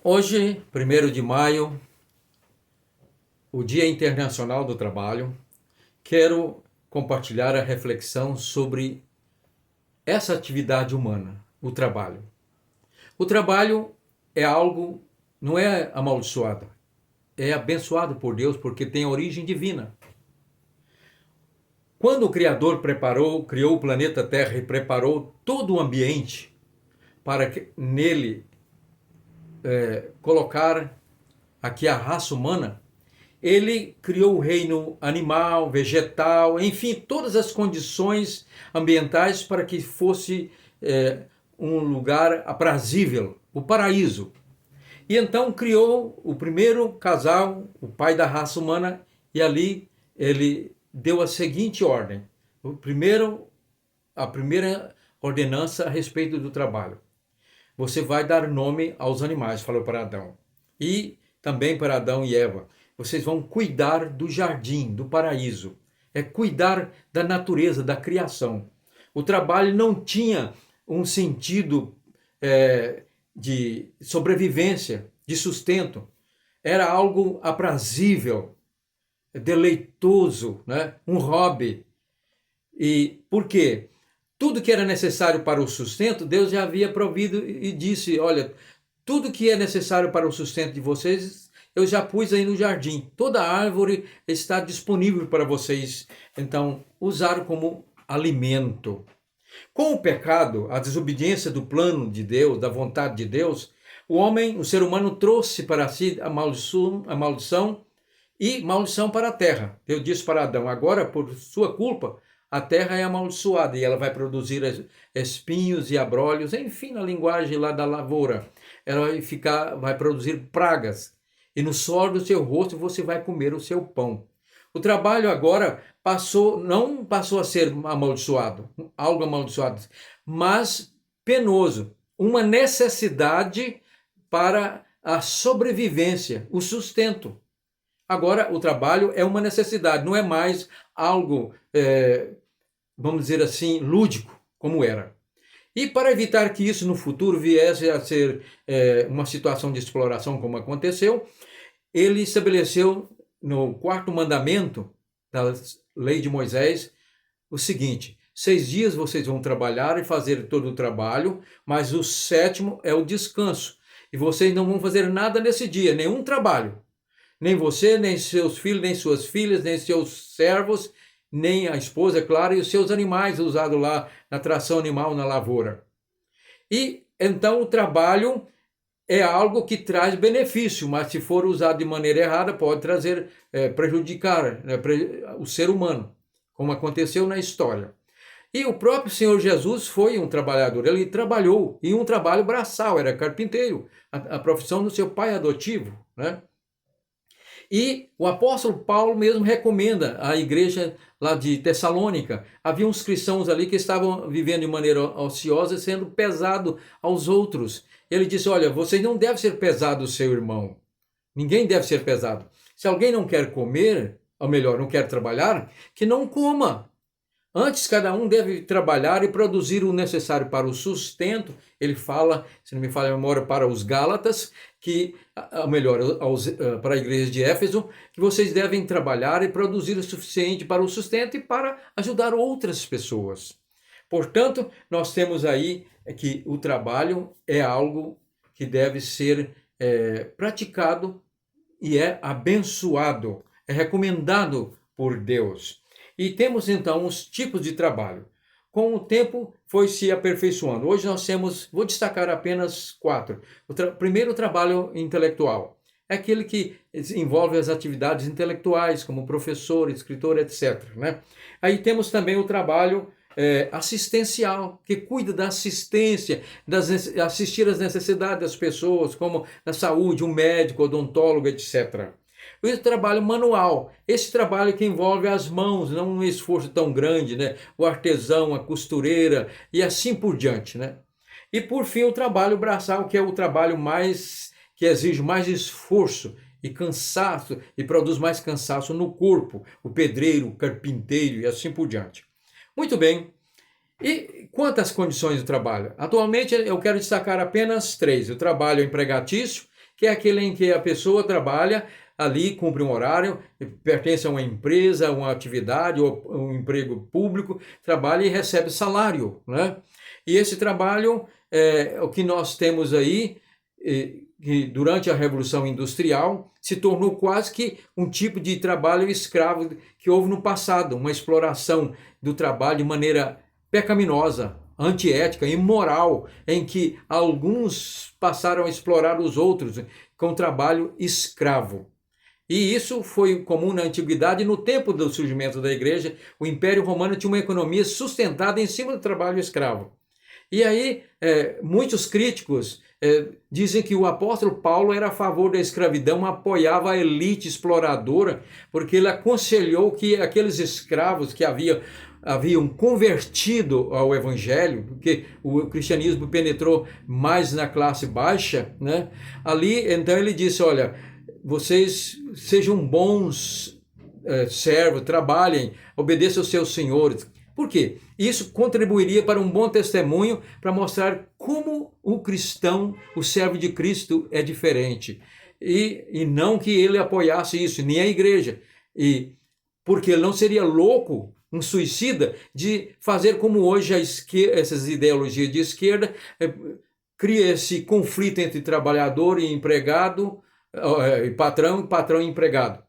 Hoje, 1º de maio, o Dia Internacional do Trabalho, quero compartilhar a reflexão sobre essa atividade humana, o trabalho. O trabalho é algo, não é amaldiçoado, é abençoado por Deus porque tem origem divina. Quando o Criador criou o planeta Terra e preparou todo o ambiente para que nele colocar aqui a raça humana, ele criou o reino animal, vegetal, enfim, todas as condições ambientais para que fosse um lugar aprazível, o paraíso. E então criou o primeiro casal, o pai da raça humana, e ali ele deu a seguinte ordem. A primeira ordenança a respeito do trabalho. Você vai dar nome aos animais, falou para Adão. E também para Adão e Eva. Vocês vão cuidar do jardim, do paraíso. É cuidar da natureza, da criação. O trabalho não tinha um sentido de sobrevivência, de sustento. Era algo aprazível, deleitoso, né? Um hobby. E por quê? Tudo que era necessário para o sustento, Deus já havia provido e disse, olha, tudo que é necessário para o sustento de vocês, eu já pus aí no jardim. Toda árvore está disponível para vocês, então, usar como alimento. Com o pecado, a desobediência do plano de Deus, da vontade de Deus, o ser humano trouxe para si a maldição e maldição para a terra. Deus disse para Adão, agora por sua culpa, a terra é amaldiçoada e ela vai produzir espinhos e abrolhos, enfim, na linguagem lá da lavoura. Ela vai produzir pragas. E no suor do seu rosto você vai comer o seu pão. O trabalho agora não passou a ser amaldiçoado, algo amaldiçoado, mas penoso. Uma necessidade para a sobrevivência, o sustento. Agora o trabalho é uma necessidade, não é mais algo, vamos dizer assim, lúdico, como era. E para evitar que isso no futuro viesse a ser uma situação de exploração, como aconteceu, ele estabeleceu no 4º mandamento da lei de Moisés o seguinte: 6 dias vocês vão trabalhar e fazer todo o trabalho, mas o 7º é o descanso. E vocês não vão fazer nada nesse dia, nenhum trabalho. Nem você, nem seus filhos, nem suas filhas, nem seus servos, nem a esposa, é claro, e os seus animais usados lá na tração animal, na lavoura. E então o trabalho é algo que traz benefício, mas se for usado de maneira errada, pode prejudicar o ser humano, como aconteceu na história. E o próprio Senhor Jesus foi um trabalhador, ele trabalhou em um trabalho braçal, era carpinteiro, a profissão do seu pai adotivo, né? E o apóstolo Paulo mesmo recomenda à igreja lá de Tessalônica. Havia uns cristãos ali que estavam vivendo de maneira ociosa, sendo pesado aos outros. Ele disse, olha, vocês não devem ser pesados ao seu irmão. Ninguém deve ser pesado. Se alguém não quer comer, ou melhor, não quer trabalhar, que não coma. Antes, cada um deve trabalhar e produzir o necessário para o sustento. Ele fala, se não me falha a memória, para os Gálatas, ou melhor, para a igreja de Éfeso, que vocês devem trabalhar e produzir o suficiente para o sustento e para ajudar outras pessoas. Portanto, nós temos aí que o trabalho é algo que deve ser praticado e é abençoado, é recomendado por Deus. E temos então os tipos de trabalho. Com o tempo foi se aperfeiçoando. Hoje nós temos, vou destacar apenas 4. Primeiro, o trabalho intelectual. É aquele que envolve as atividades intelectuais, como professor, escritor, etc. Né? Aí temos também o trabalho assistencial, que cuida da assistência, assistir às necessidades das pessoas, como na saúde, um médico, odontólogo, etc. O trabalho manual, esse trabalho que envolve as mãos, não um esforço tão grande, né? O artesão, a costureira e assim por diante, né? E por fim o trabalho braçal, que é o trabalho que exige mais esforço e cansaço e produz mais cansaço no corpo, o pedreiro, o carpinteiro e assim por diante. Muito bem. E quanto às condições do trabalho? Atualmente eu quero destacar apenas 3. O trabalho empregatício, que é aquele em que a pessoa trabalha ali, cumpre um horário, pertence a uma empresa, a uma atividade ou um emprego público, trabalha e recebe salário, né? E esse trabalho, o que nós temos aí, que durante a Revolução Industrial se tornou quase que um tipo de trabalho escravo que houve no passado, uma exploração do trabalho de maneira pecaminosa, antiética, imoral, em que alguns passaram a explorar os outros com trabalho escravo. E isso foi comum na antiguidade. No tempo do surgimento da igreja, o Império Romano tinha uma economia sustentada em cima do trabalho escravo. E aí, muitos críticos dizem que o apóstolo Paulo era a favor da escravidão, apoiava a elite exploradora, porque ele aconselhou que aqueles escravos que haviam convertido ao evangelho, porque o cristianismo penetrou mais na classe baixa, né? Ali, então ele disse, olha, vocês sejam bons servos, trabalhem, obedeçam aos seus senhores. Por quê? Isso contribuiria para um bom testemunho para mostrar como o cristão, o servo de Cristo, é diferente. E não que ele apoiasse isso, nem a igreja. Porque ele não seria louco, um suicida, de fazer como hoje essas ideologias de esquerda, cria esse conflito entre trabalhador e empregado, patrão e empregado.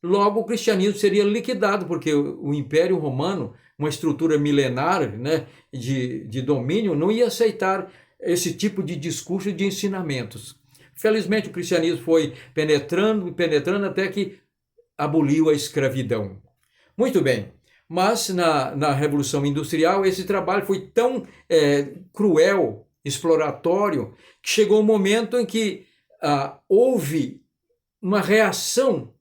Logo, o cristianismo seria liquidado, porque o Império Romano, uma estrutura milenar, né, de domínio, não ia aceitar esse tipo de discurso e de ensinamentos. Felizmente, o cristianismo foi penetrando até que aboliu a escravidão. Muito bem, mas na Revolução Industrial, esse trabalho foi tão cruel, exploratório, que chegou um momento em que houve uma reação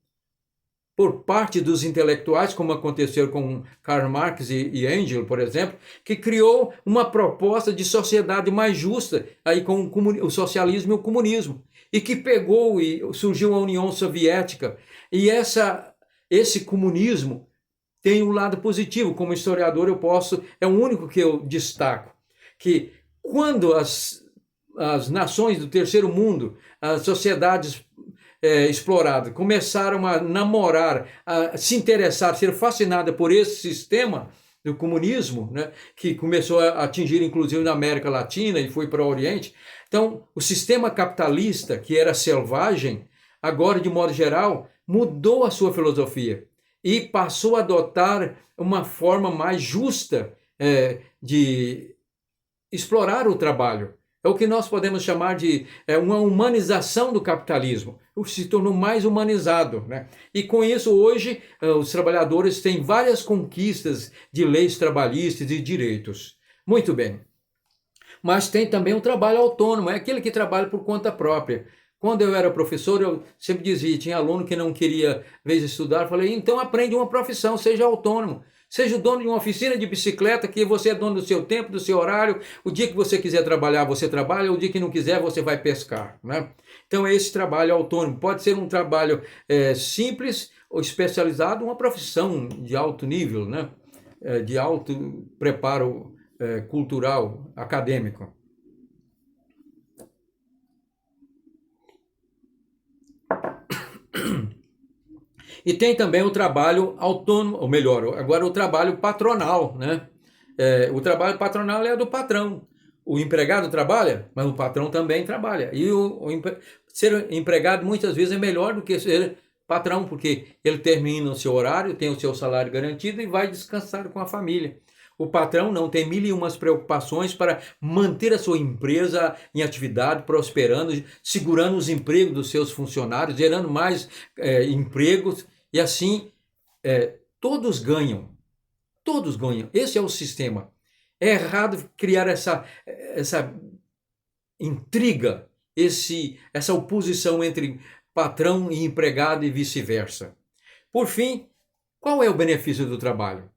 por parte dos intelectuais, como aconteceu com Karl Marx e Engels, por exemplo, que criou uma proposta de sociedade mais justa, aí com o socialismo e o comunismo, e que pegou e surgiu a União Soviética. E esse comunismo tem um lado positivo, como historiador é o único que eu destaco, que quando as nações do terceiro mundo, as sociedades exploradas, começaram a namorar, a se interessar, a ser fascinada por esse sistema do comunismo, né, que começou a atingir inclusive na América Latina e foi para o Oriente. Então, o sistema capitalista, que era selvagem, agora, de modo geral, mudou a sua filosofia e passou a adotar uma forma mais justa de explorar o trabalho. É o que nós podemos chamar de uma humanização do capitalismo. Se tornou mais humanizado, né? E com isso, hoje, os trabalhadores têm várias conquistas de leis trabalhistas e direitos. Muito bem. Mas tem também o trabalho autônomo, é aquele que trabalha por conta própria. Quando eu era professor, eu sempre dizia, tinha aluno que não queria, às vezes, estudar, eu falei, então aprende uma profissão, seja autônomo. Seja o dono de uma oficina de bicicleta, que você é dono do seu tempo, do seu horário. O dia que você quiser trabalhar, você trabalha. O dia que não quiser, você vai pescar, né? Então, esse trabalho autônomo pode ser um trabalho simples ou especializado, uma profissão de alto nível, né? De alto preparo cultural, acadêmico. E tem também o trabalho autônomo, ou melhor, agora o trabalho patronal, né? O trabalho patronal é do patrão. O empregado trabalha, mas o patrão também trabalha. E ser empregado muitas vezes é melhor do que ser patrão, porque ele termina o seu horário, tem o seu salário garantido e vai descansar com a família. O patrão não tem mil e umas preocupações para manter a sua empresa em atividade, prosperando, segurando os empregos dos seus funcionários, gerando mais empregos, e assim todos ganham. Todos ganham. Esse é o sistema. É errado criar essa intriga, essa oposição entre patrão e empregado e vice-versa. Por fim, qual é o benefício do trabalho?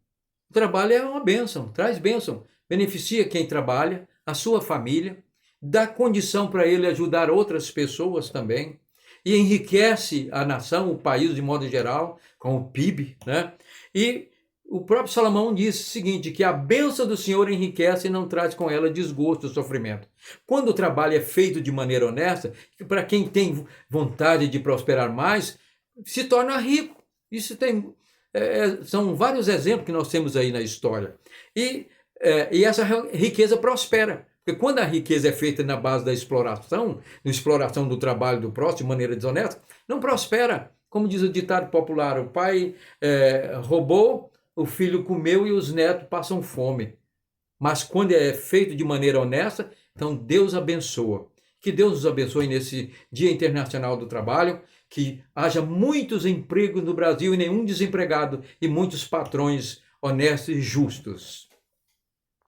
O trabalho é uma bênção, traz bênção, beneficia quem trabalha, a sua família, dá condição para ele ajudar outras pessoas também, e enriquece a nação, o país de modo geral, com o PIB, né? E o próprio Salomão disse o seguinte, que a bênção do Senhor enriquece e não traz com ela desgosto ou sofrimento. Quando o trabalho é feito de maneira honesta, para quem tem vontade de prosperar mais, se torna rico. Isso tem, são vários exemplos que nós temos aí na história. E essa riqueza prospera. Porque quando a riqueza é feita na base da exploração do trabalho do próximo de maneira desonesta, não prospera. Como diz o ditado popular, o pai roubou, o filho comeu e os netos passam fome. Mas quando é feito de maneira honesta, então Deus abençoa. Que Deus nos abençoe nesse Dia Internacional do Trabalho, que haja muitos empregos no Brasil e nenhum desempregado, e muitos patrões honestos e justos.